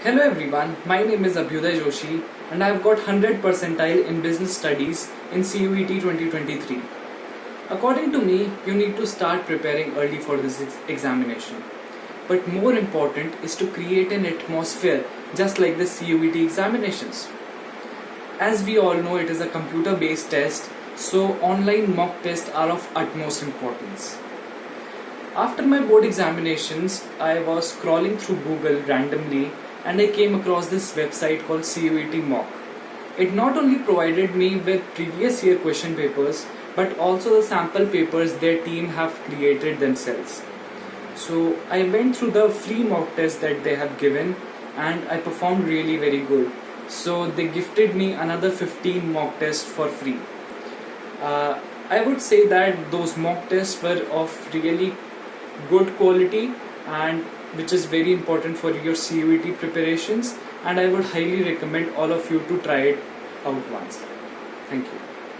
Hello everyone, my name is Abhyudyay Joshi and I have got 100 percentile in business studies in CUET 2023. According to me, you need to start preparing early for this examination. But more important is to create an atmosphere just like the CUET examinations. As we all know, it is a computer based test, so online mock tests are of utmost importance. After my board examinations, I was scrolling through Google randomly and I came across this website called CUET Mock. It not only provided me with previous year question papers but also the sample papers their team have created themselves. So I went through the free mock test that they have given and I performed really very good. So they gifted me another 15 mock tests for free. I would say that those mock tests were of really good quality and which is very important for your CUET preparations, and I would highly recommend all of you to try it out once. Thank you.